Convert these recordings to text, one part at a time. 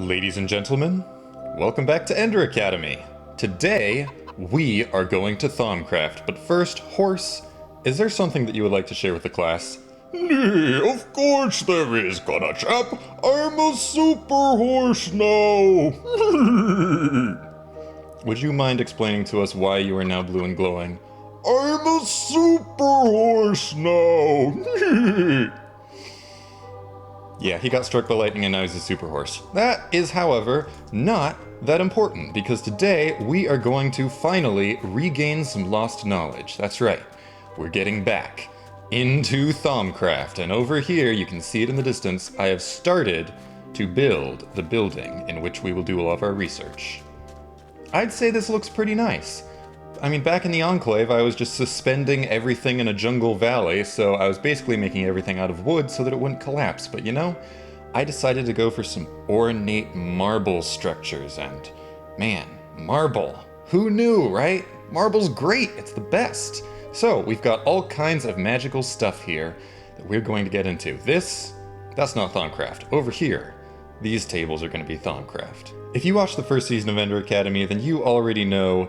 Ladies and gentlemen, welcome back to Ender Academy. Today, we are going to Thaumcraft, but first, Horse, is there something that you would like to share with the class? Of course there is, Connorchap. I'm a super horse now. Would you mind explaining to us why you are now blue and glowing? I'm a super horse now. Yeah, he got struck by lightning and now he's a super horse. That is, however, not that important, because today we are going to finally regain some lost knowledge. That's right, we're getting back into Thaumcraft, and over here, you can see it in the distance, I have started to build the building in which we will do all of our research. I'd say this looks pretty nice. I mean, back in the Enclave, I was just suspending everything in a jungle valley, so I was basically making everything out of wood so that it wouldn't collapse. But you know, I decided to go for some ornate marble structures, and man, marble. Who knew, right? Marble's great, it's the best. So, we've got all kinds of magical stuff here that we're going to get into. That's not Thaumcraft. Over here, these tables are going to be Thaumcraft. If you watched the first season of Ender Academy, then you already know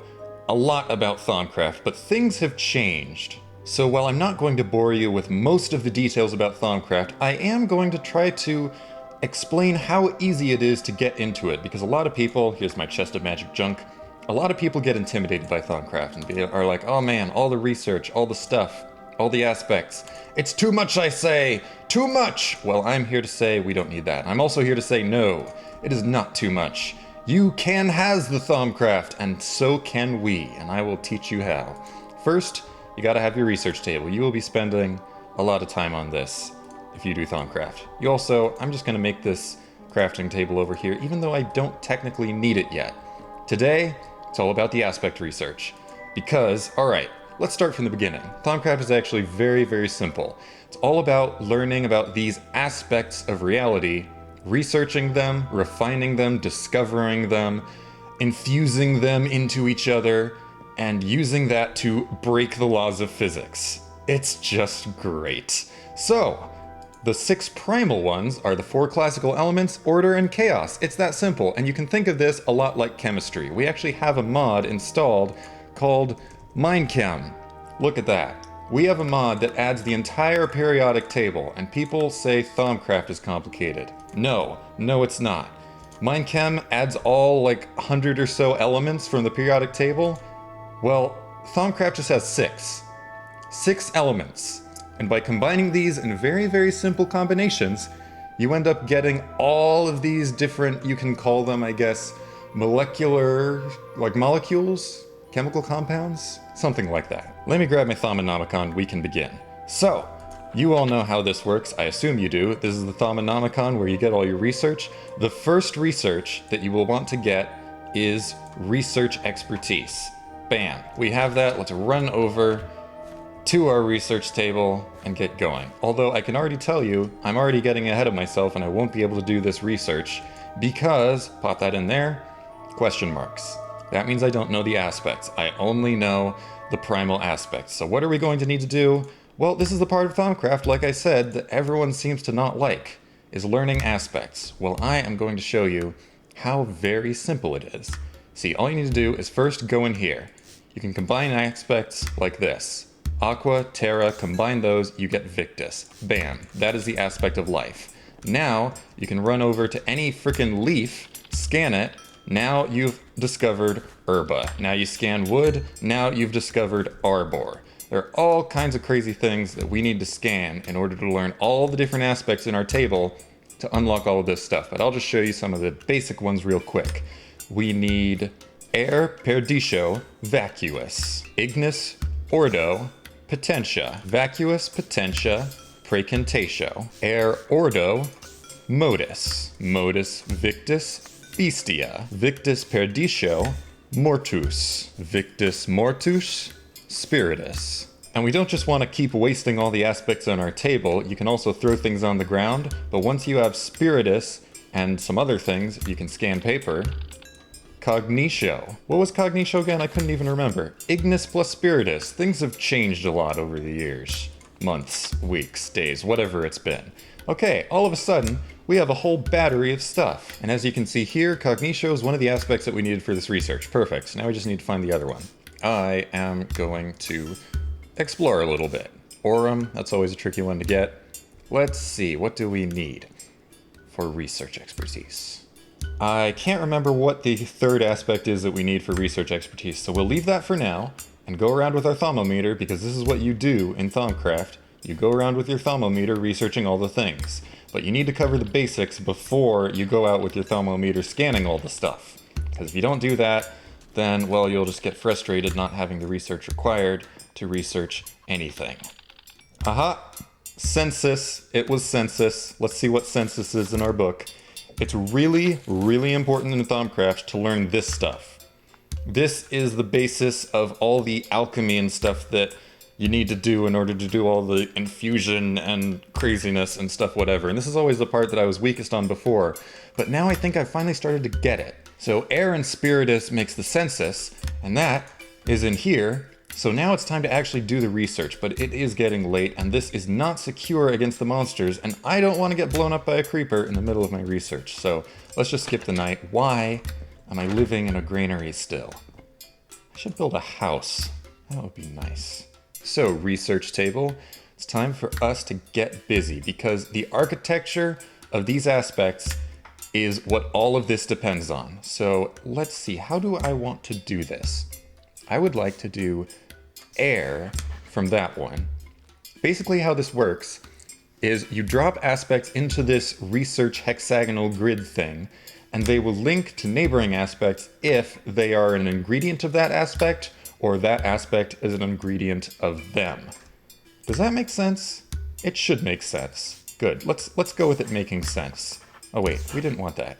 a lot about Thaumcraft, but things have changed. So while I'm not going to bore you with most of the details about Thaumcraft, I am going to try to explain how easy it is to get into it, because a lot of people, here's my chest of magic junk, a lot of people get intimidated by Thaumcraft and are like, oh man, all the research, all the stuff, all the aspects. It's too much, I say! Too much! Well, I'm here to say we don't need that. I'm also here to say no, it is not too much. You can has the Thaumcraft, and so can we, and I will teach you how. First, you gotta have your research table. You will be spending a lot of time on this if you do Thaumcraft. You also, I'm just gonna make this crafting table over here, even though I don't technically need it yet. Today, it's all about the aspect research. Because, alright, let's start from the beginning. Thaumcraft is actually very, very simple. It's all about learning about these aspects of reality, researching them, refining them, discovering them, infusing them into each other, and using that to break the laws of physics. It's just great. So, the 6 primal ones are the 4 classical elements, order, and chaos. It's that simple, and you can think of this a lot like chemistry. We actually have a mod installed called MindChem. Look at that. We have a mod that adds the entire periodic table, and people say Thaumcraft is complicated. No, it's not. MindChem adds all like 100 or so elements from the periodic table. Well, Thaumcraft just has 6. 6 elements. And by combining these in very, very simple combinations, you end up getting all of these different, you can call them, I guess, molecular, like molecules? Chemical compounds? Something like that. Let me grab my Thaumonomicon, we can begin. So, you all know how this works, I assume you do. This is the Thaumonomicon where you get all your research. The first research that you will want to get is research expertise. Bam, we have that, let's run over to our research table and get going. Although I can already tell you, I'm already getting ahead of myself and I won't be able to do this research because, pop that in there, question marks. That means I don't know the aspects. I only know the primal aspects. So what are we going to need to do? Well, this is the part of Thaumcraft, like I said, that everyone seems to not like, is learning aspects. Well, I am going to show you how very simple it is. See, all you need to do is first go in here. You can combine aspects like this. Aqua, Terra, combine those, you get Victus. Bam, that is the aspect of life. Now, you can run over to any frickin' leaf, scan it, now you've discovered Herba. Now you scan wood, now you've discovered Arbor. There are all kinds of crazy things that we need to scan in order to learn all the different aspects in our table to unlock all of this stuff. But I'll just show you some of the basic ones real quick. We need Air Perdicio Vacuous, Ignis Ordo Potentia, Vacuous Potentia Praecantatio, Air Ordo Modus, Modus Victus Bestia, Victus Perdicio Mortus, Victus Mortus Spiritus. And we don't just want to keep wasting all the aspects on our table, you can also throw things on the ground, but once you have Spiritus and some other things, you can scan paper. Cognitio. What was Cognitio again? I couldn't even remember. Ignis plus Spiritus. Things have changed a lot over the years. Months, weeks, days, whatever it's been. Okay, all of a sudden, we have a whole battery of stuff. And as you can see here, cognitio is one of the aspects that we needed for this research. Perfect. So now we just need to find the other one. I am going to explore a little bit. Aurum, that's always a tricky one to get. Let's see, what do we need for research expertise? I can't remember what the third aspect is that we need for research expertise, so we'll leave that for now and go around with our thermometer, because this is what you do in Thaumcraft. You go around with your thermometer researching all the things. But you need to cover the basics before you go out with your thermometer scanning all the stuff. Because if you don't do that, then, well, you'll just get frustrated not having the research required to research anything. Aha! Census. It was census. Let's see what census is in our book. It's really, really important in Thaumcraft to learn this stuff. This is the basis of all the alchemy and stuff that you need to do in order to do all the infusion and craziness and stuff, whatever. And this is always the part that I was weakest on before, but now I think I finally started to get it. So air and spiritus makes the census, and that is in here. So now it's time to actually do the research, but it is getting late, and this is not secure against the monsters, and I don't want to get blown up by a creeper in the middle of my research. So let's just skip the night. Why am I living in a granary still? I should build a house. That would be nice. So, research table, it's time for us to get busy, because the architecture of these aspects is what all of this depends on. So let's see, how do I want to do this? I would like to do air from that one. Basically how this works is you drop aspects into this research hexagonal grid thing, and they will link to neighboring aspects if they are an ingredient of that aspect, or that aspect is an ingredient of them. Does that make sense? It should make sense. Good, let's go with it making sense. Oh wait, we didn't want that.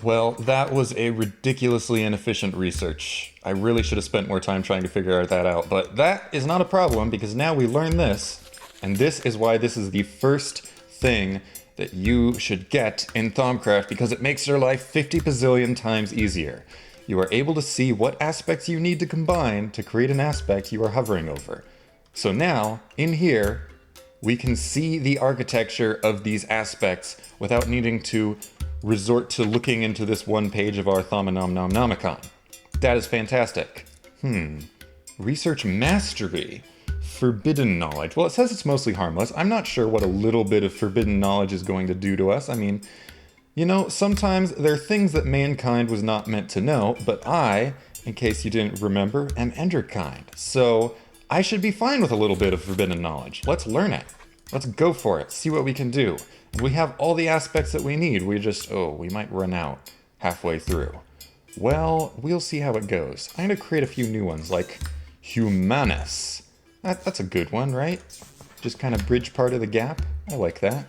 Well, that was a ridiculously inefficient research. I really should have spent more time trying to figure that out, but that is not a problem because now we learn this, and this is why this is the first thing that you should get in Thaumcraft, because it makes your life 50 bazillion times easier. You are able to see what aspects you need to combine to create an aspect you are hovering over. So now, in here, we can see the architecture of these aspects without needing to resort to looking into this one page of our Thaumonomnomnomicon. That is fantastic. Research mastery. Forbidden knowledge. Well, it says it's mostly harmless. I'm not sure what a little bit of forbidden knowledge is going to do to us. I mean, you know, sometimes there are things that mankind was not meant to know, but I, in case you didn't remember, am Enderkind. So I should be fine with a little bit of forbidden knowledge. Let's learn it. Let's go for it. See what we can do. And we have all the aspects that we need. We just, we might run out halfway through. Well, we'll see how it goes. I'm going to create a few new ones, like Humanus. That's a good one, right? Just kind of bridge part of the gap. I like that.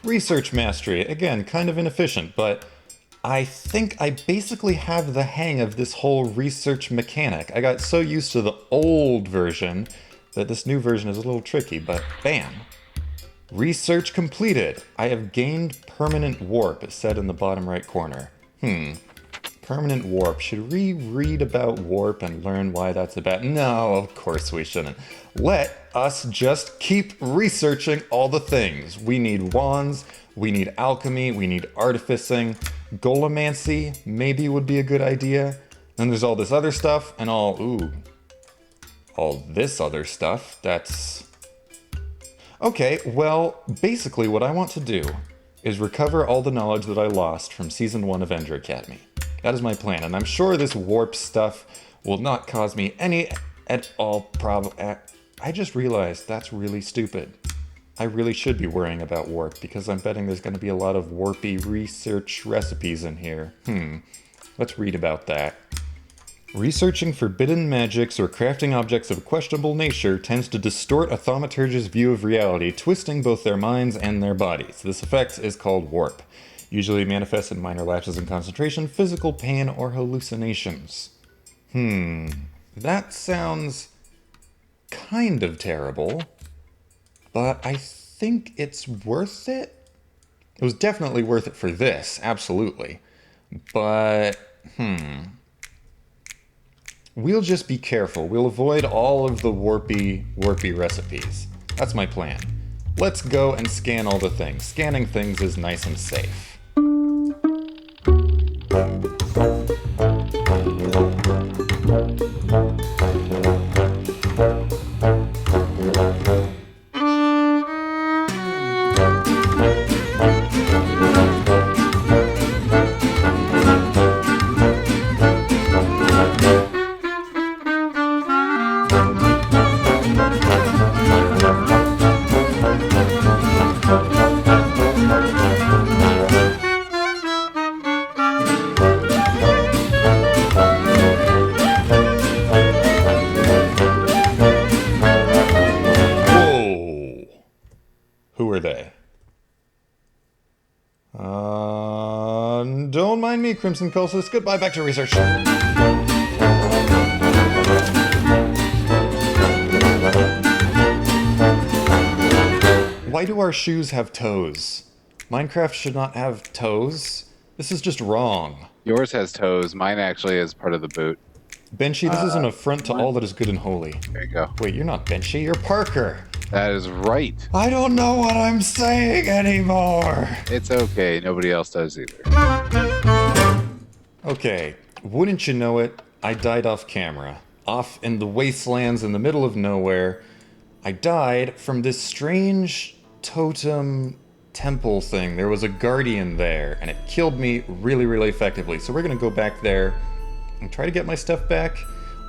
Research mastery. Again, kind of inefficient, but I think I basically have the hang of this whole research mechanic. I got so used to the old version that this new version is a little tricky, but bam. Research completed. I have gained permanent warp, it said in the bottom right corner. Permanent warp. Should we read about warp and learn why that's about? No, of course we shouldn't. Let us just keep researching all the things. We need wands, we need alchemy, we need artificing. Golemancy maybe would be a good idea. Then there's all this other stuff and all this other stuff. That's... Okay, well, basically what I want to do is recover all the knowledge that I lost from Season 1 of Ender Academy. That is my plan, and I'm sure this warp stuff will not cause me any at all problem. I just realized that's really stupid. I really should be worrying about warp, because I'm betting there's going to be a lot of warpy research recipes in here. Let's read about that. Researching forbidden magics or crafting objects of questionable nature tends to distort a thaumaturge's view of reality, twisting both their minds and their bodies. This effect is called warp. Usually manifests in minor lapses in concentration, physical pain, or hallucinations. That sounds kind of terrible, but I think it's worth it. It was definitely worth it for this, absolutely. But, We'll just be careful. We'll avoid all of the warpy recipes. That's my plan. Let's go and scan all the things. Scanning things is nice and safe. Who are they? Don't mind me, Crimson Cultist. Goodbye, back to research. Why do our shoes have toes? Minecraft should not have toes. This is just wrong. Yours has toes. Mine actually is part of the boot. Benchy, this is an affront to all that is good and holy. There you go. Wait, you're not Benchy, you're Parker. That is right. I don't know what I'm saying anymore. It's okay. Nobody else does either. Okay, wouldn't you know it, I died off camera. Off in the wastelands in the middle of nowhere. I died from this strange totem temple thing. There was a guardian there, and it killed me really, really effectively. So we're gonna go back there and try to get my stuff back.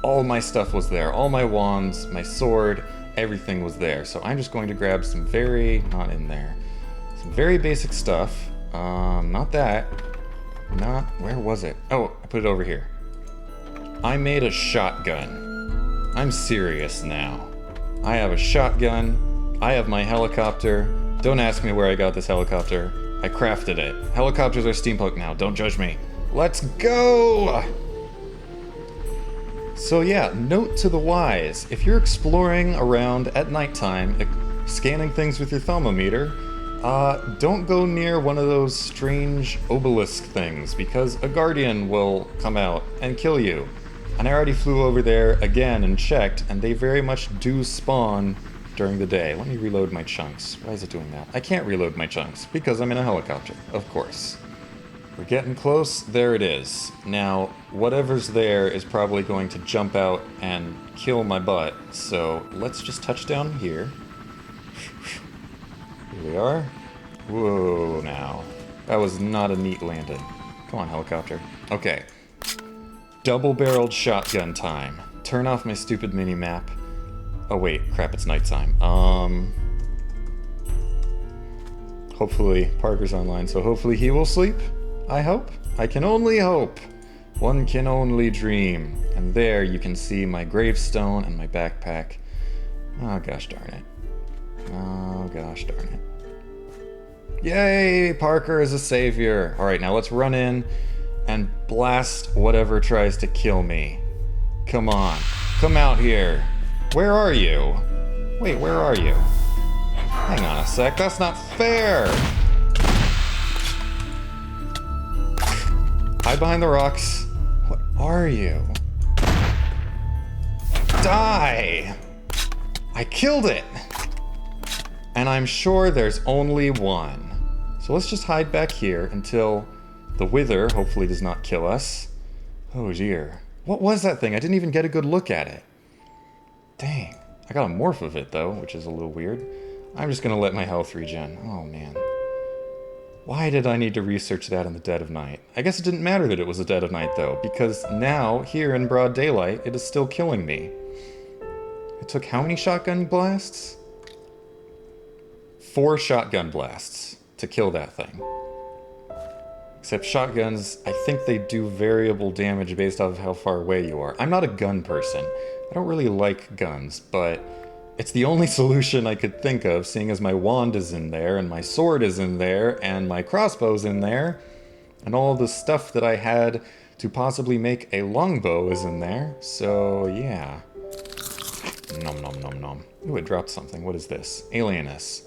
All my stuff was there. All my wands, my sword, everything was there. So I'm just going to grab some not in there. Some very basic stuff. Not that. Where was it? Oh, I put it over here. I made a shotgun. I'm serious now. I have a shotgun. I have my helicopter. Don't ask me where I got this helicopter. I crafted it. Helicopters are steampunk now. Don't judge me. Let's go! So yeah, note to the wise, if you're exploring around at nighttime, scanning things with your thermometer, don't go near one of those strange obelisk things, because a guardian will come out and kill you. And I already flew over there again and checked, and they very much do spawn during the day. Let me reload my chunks. Why is it doing that? I can't reload my chunks, because I'm in a helicopter, of course. We're getting close. There it is. Now, whatever's there is probably going to jump out and kill my butt, so let's just touch down here. Here we are. Whoa, now. That was not a neat landing. Come on, helicopter. Okay. Double-barreled shotgun time. Turn off my stupid mini-map. Oh wait, crap, it's nighttime. Hopefully Parker's online, so hopefully he will sleep. I hope. I can only hope. One can only dream. And there you can see my gravestone and my backpack. Oh gosh darn it. Oh gosh darn it. Yay! Parker is a savior. Alright, now let's run in and blast whatever tries to kill me. Come on. Come out here. Where are you? Wait, where are you? Hang on a sec, that's not fair! Hide behind the rocks. What are you? Die! I killed it! And I'm sure there's only one. So let's just hide back here until the wither hopefully does not kill us. Oh dear. What was that thing? I didn't even get a good look at it. Dang. I got a morph of it though, which is a little weird. I'm just gonna let my health regen. Oh man. Why did I need to research that in the dead of night? I guess it didn't matter that it was the dead of night though, because now, here in broad daylight, it is still killing me. It took how many shotgun blasts? 4 shotgun blasts to kill that thing. Except shotguns, I think they do variable damage based off of how far away you are. I'm not a gun person. I don't really like guns, but it's the only solution I could think of, seeing as my wand is in there, and my sword is in there, and my crossbow's in there, and all the stuff that I had to possibly make a longbow is in there, so yeah. Nom nom nom nom. Ooh, it dropped something. What is this? Alienus.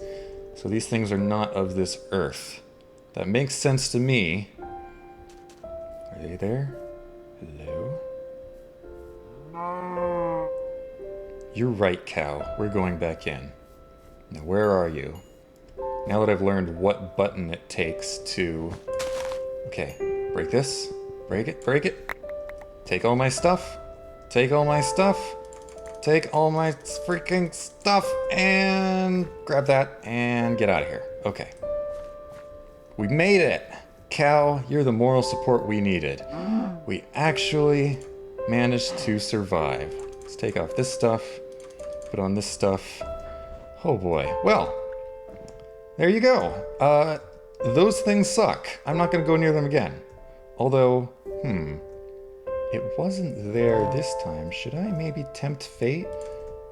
So these things are not of this earth. That makes sense to me. Are they there? Hello? You're right, Cow. We're going back in. Now, where are you? Now that I've learned what button it takes to... Okay, break this. Break it, break it. Take all my stuff. Take all my stuff. Take all my freaking stuff and grab that and get out of here. Okay. We made it! Cow, you're the moral support we needed. We actually managed to survive. Let's take off this stuff, put on this stuff. Oh boy. Well, there you go. Those things suck. I'm not gonna go near them again. Although, it wasn't there this time. Should I maybe tempt fate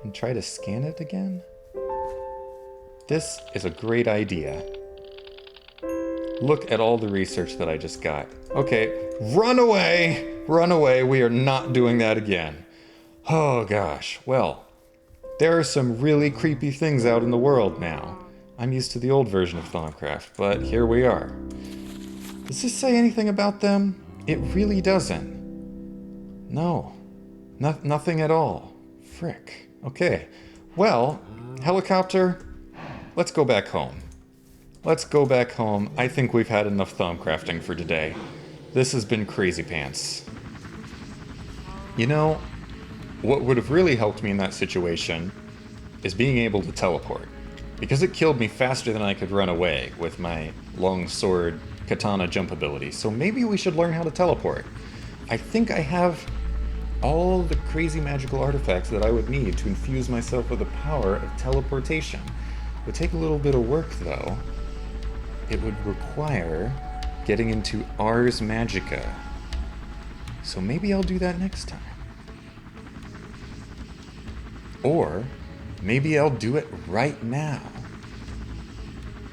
and try to scan it again? This is a great idea. Look at all the research that I just got. Okay, run away! Run away, we are not doing that again. Oh gosh, well, there are some really creepy things out in the world now. I'm used to the old version of Thaumcraft, but here we are. Does this say anything about them? It really doesn't. No, nothing at all. Frick. Okay, well, helicopter, let's go back home. Let's go back home. I think we've had enough Thaumcrafting for today. This has been crazy pants. You know, what would have really helped me in that situation is being able to teleport. Because it killed me faster than I could run away with my long sword katana jump ability. So maybe we should learn how to teleport. I think I have all the crazy magical artifacts that I would need to infuse myself with the power of teleportation. It would take a little bit of work though. It would require getting into Ars Magica. So maybe I'll do that next time. Or maybe I'll do it right now.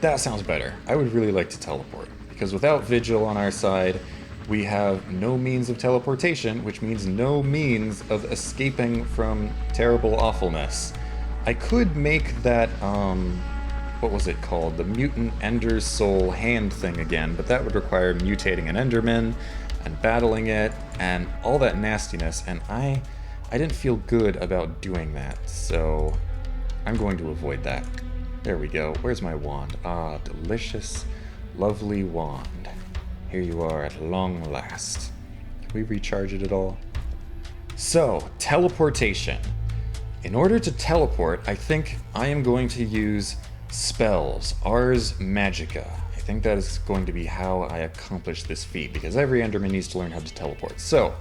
That sounds better. I would really like to teleport, because without Vigil on our side, we have no means of teleportation, which means no means of escaping from terrible awfulness. I could make that, what was it called? The Mutant Ender Soul hand thing again, but that would require mutating an Enderman and battling it and all that nastiness, and I didn't feel good about doing that, so I'm going to avoid that. There we go. Where's my wand? Ah, delicious, lovely wand. Here you are at long last. Can we recharge it at all? So, teleportation. In order to teleport, I think I am going to use spells, Ars Magica. I think that is going to be how I accomplish this feat, because every Enderman needs to learn how to teleport. So,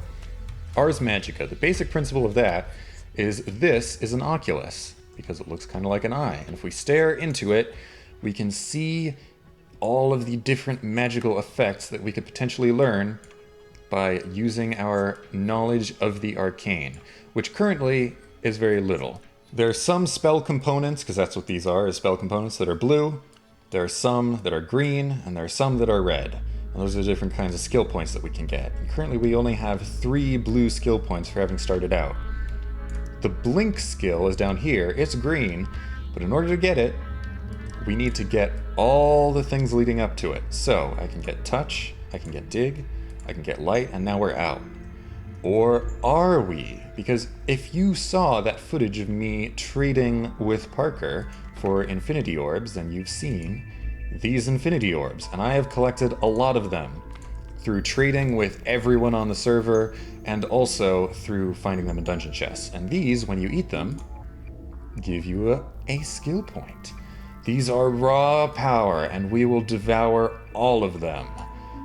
Ars Magica, the basic principle of that is this is an oculus, because it looks kind of like an eye. And if we stare into it, we can see all of the different magical effects that we could potentially learn by using our knowledge of the arcane, which currently is very little. There are some spell components, because that's what these are, is spell components that are blue. There are some that are green, and there are some that are red. And those are different kinds of skill points that we can get. And currently we only have 3 blue skill points for having started out. The blink skill is down here. It's green, but in order to get it, we need to get all the things leading up to it. So I can get touch, I can get dig, I can get light, and now we're out. Or are we? Because if you saw that footage of me trading with Parker for infinity orbs, then you've seen these infinity orbs, and I have collected a lot of them through trading with everyone on the server and also through finding them in dungeon chests. And these, when you eat them, give you a skill point. These are raw power, and we will devour all of them.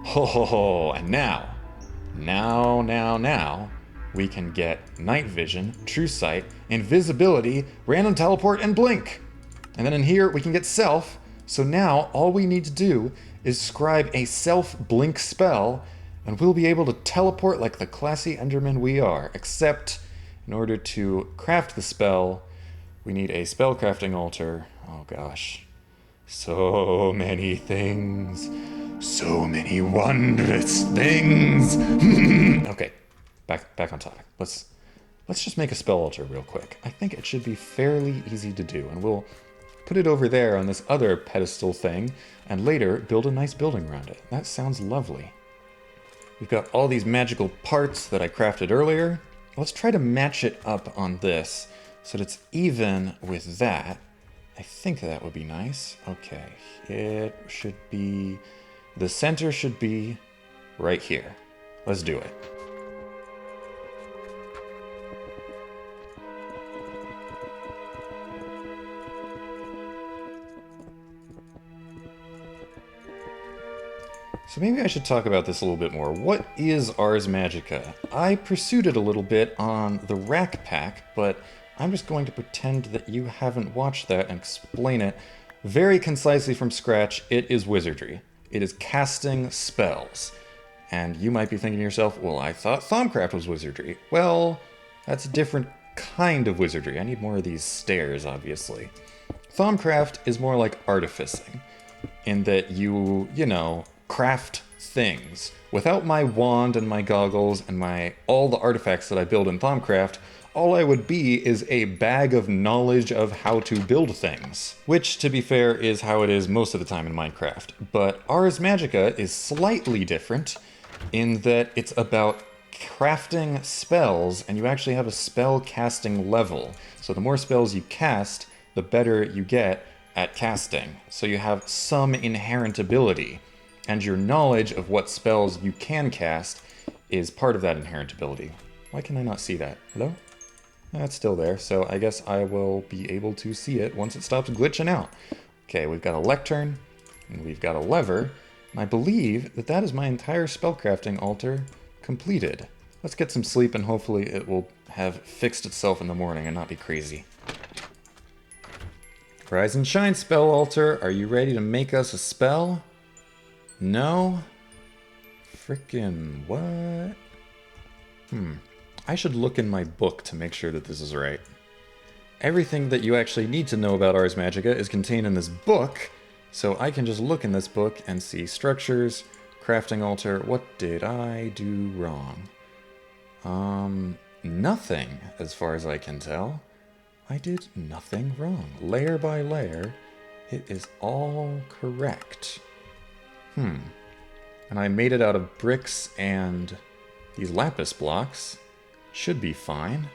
Ho ho ho! And now, we can get night vision, true sight, invisibility, random teleport, and blink. And then in here, we can get self. So now, all we need to do is scribe a self-blink spell, and we'll be able to teleport like the classy Enderman we are. Except, in order to craft the spell, we need a spellcrafting altar. Oh gosh. So many things. So many wondrous things. Okay, back on topic. Let's just make a spell altar real quick. I think it should be fairly easy to do, and we'll put it over there on this other pedestal thing, and later build a nice building around it. That sounds lovely. We've got all these magical parts that I crafted earlier. let's try to match it up on this so that it's even with that. I think that would be nice. Okay, it should be... the center should be right here. Let's do it. So maybe I should talk about this a little bit more. What is Ars Magica? I pursued it a little bit on the Rack Pack, but I'm just going to pretend that you haven't watched that and explain it very concisely from scratch. It is wizardry. It is casting spells. And you might be thinking to yourself, well, I thought Thaumcraft was wizardry. Well, that's a different kind of wizardry. I need more of these stairs, obviously. Thaumcraft is more like artificing, in that you know, craft things. Without my wand and my goggles and all the artifacts that I build in Thaumcraft, all I would be is a bag of knowledge of how to build things. Which, to be fair, is how it is most of the time in Minecraft. But Ars Magica is slightly different in that it's about crafting spells, and you actually have a spell casting level. So the more spells you cast, the better you get at casting. So you have some inherent ability, and your knowledge of what spells you can cast is part of that inherent ability. Why can I not see that? Hello? That's still there, so I guess I will be able to see it once it stops glitching out. Okay, we've got a lectern, and we've got a lever, and I believe that that is my entire spellcrafting altar completed. Let's get some sleep, and hopefully it will have fixed itself in the morning and not be crazy. Rise and shine, spell altar. Are you ready to make us a spell? No? Frickin' what? I should look in my book to make sure that this is right. Everything that you actually need to know about Ars Magica is contained in this book, so I can just look in this book and see structures, crafting altar. What did I do wrong? Nothing, as far as I can tell. I did nothing wrong. Layer by layer, it is all correct. And I made it out of bricks and these lapis blocks. Should be fine.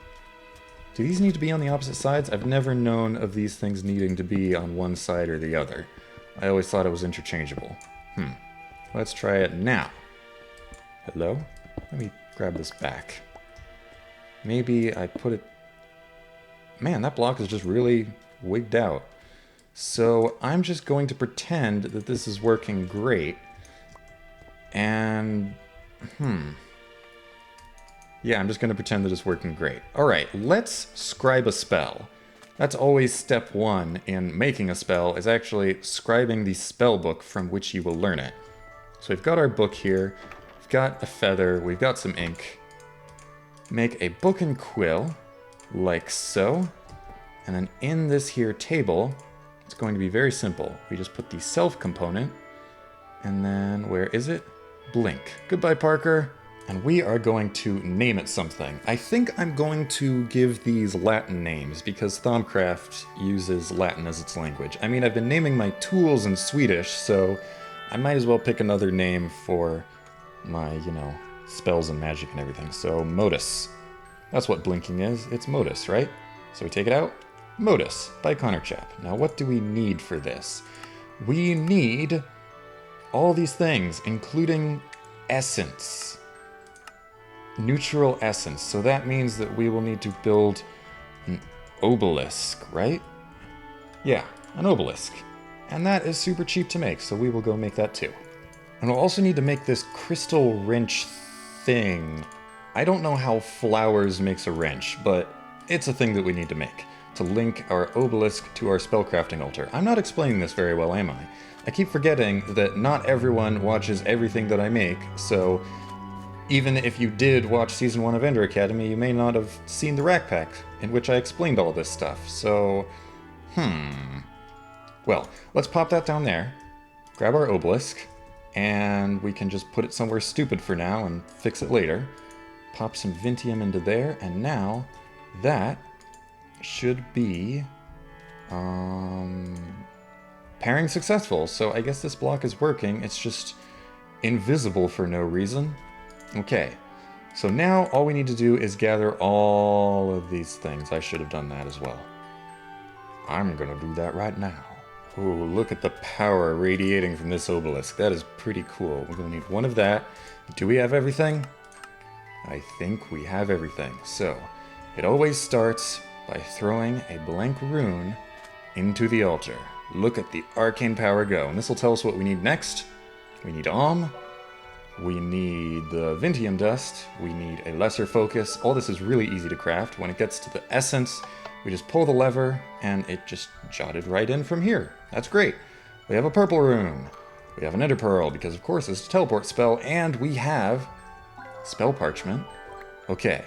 Do these need to be on the opposite sides? I've never known of these things needing to be on one side or the other. I always thought it was interchangeable. Let's try it now. Hello? Let me grab this back. Maybe I put it... Man, that block is just really wigged out. So I'm just going to pretend that this is working great. And... Yeah, I'm just going to pretend that it's working great. Alright, let's scribe a spell. That's always step one in making a spell, is actually scribing the spell book from which you will learn it. So we've got our book here, we've got a feather, we've got some ink. Make a book and quill, like so. And then in this here table, it's going to be very simple. We just put the self component, and then where is it? Blink. Goodbye, Parker. And we are going to name it something. I think I'm going to give these Latin names because Thaumcraft uses Latin as its language. I mean, I've been naming my tools in Swedish, so I might as well pick another name for my, spells and magic and everything. So, Modus. That's what blinking is. It's Modus, right? So we take it out. Modus by Connorchap. Now, what do we need for this? We need all these things, including essence. Neutral essence. So that means that we will need to build an obelisk, right? Yeah, an obelisk. And that is super cheap to make, so we will go make that too. And we'll also need to make this crystal wrench thing. I don't know how flowers makes a wrench, but it's a thing that we need to make to link our obelisk to our spellcrafting altar. I'm not explaining this very well, am I? I keep forgetting that not everyone watches everything that I make, so even if you did watch Season 1 of Ender Academy, you may not have seen the Rack Pack, in which I explained all this stuff, so... Well, let's pop that down there, grab our obelisk, and we can just put it somewhere stupid for now and fix it later. Pop some Vintium into there, and now that should be... pairing successful, so I guess this block is working, it's just invisible for no reason. Okay, So now all we need to do is gather all of these things. I should have done that as well. I'm gonna do that right now. Ooh, look at the power radiating from this obelisk. That is pretty cool. We're gonna need one of that. Do we have everything? I think we have everything. So, it always starts by throwing a blank rune into the altar. Look at the arcane power go. And this will tell us what we need next. We need Om. We need the Vintium Dust. We need a Lesser Focus. All this is really easy to craft. When it gets to the Essence, we just pull the lever, and it just jotted right in from here. That's great. We have a Purple Rune. We have an Ender Pearl, because of course it's a teleport spell, and we have Spell Parchment. Okay,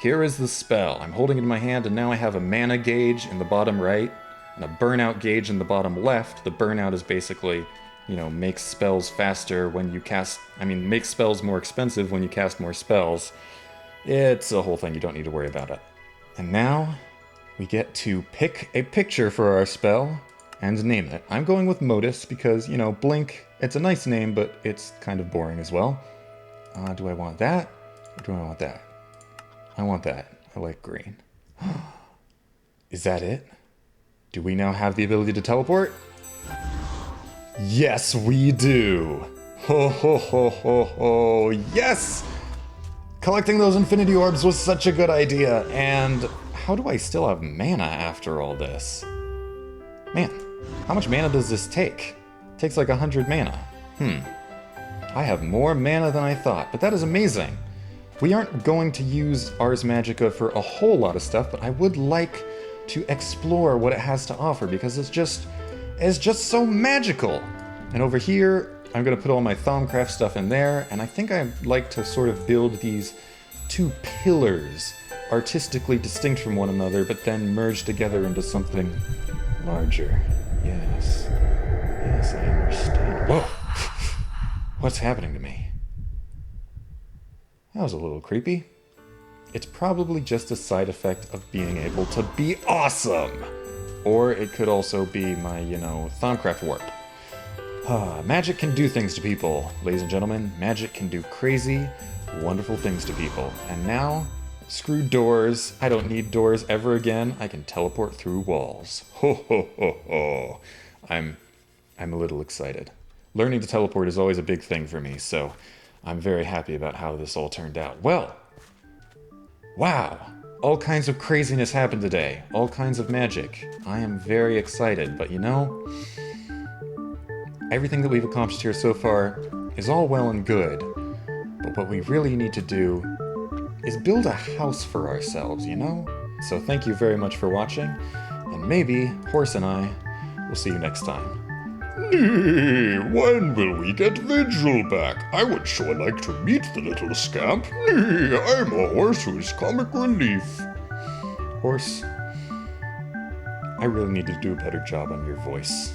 here is the spell. I'm holding it in my hand, and now I have a mana gauge in the bottom right, and a burnout gauge in the bottom left. The burnout is basically, you know, makes spells faster when you cast... makes spells more expensive when you cast more spells. It's a whole thing, you don't need to worry about it. And now, we get to pick a picture for our spell, and name it. I'm going with Modus, because, you know, Blink, it's a nice name, but it's kind of boring as well. Do I want that? Or do I want that? I want that. I like green. Is that it? Do we now have the ability to teleport? Yes, we do! Ho ho ho ho ho! Yes! Collecting those infinity orbs was such a good idea, and how do I still have mana after all this? Man, how much mana does this take? It takes like 100 mana. I have more mana than I thought, but that is amazing. We aren't going to use Ars Magica for a whole lot of stuff, but I would like to explore what it has to offer because it's just so magical. And over here, I'm going to put all my Thaumcraft stuff in there, and I think I'd like to sort of build these two pillars, artistically distinct from one another, but then merge together into something larger. Yes. Yes, I understand. Whoa! What's happening to me? That was a little creepy. It's probably just a side effect of being able to be awesome! Or it could also be my, you know, Thaumcraft warp. Magic can do things to people, ladies and gentlemen. Magic can do crazy, wonderful things to people. And now, screw doors. I don't need doors ever again. I can teleport through walls. Ho ho ho ho. I'm a little excited. Learning to teleport is always a big thing for me, so I'm very happy about how this all turned out. Well, wow. All kinds of craziness happened today. All kinds of magic. I am very excited, but you know, everything that we've accomplished here so far is all well and good, but what we really need to do is build a house for ourselves, you know? So thank you very much for watching, and maybe Horse and I will see you next time. When will we get Vigil back? I would sure like to meet the little scamp. I'm a horse who's comic relief. Horse, I really need to do a better job on your voice.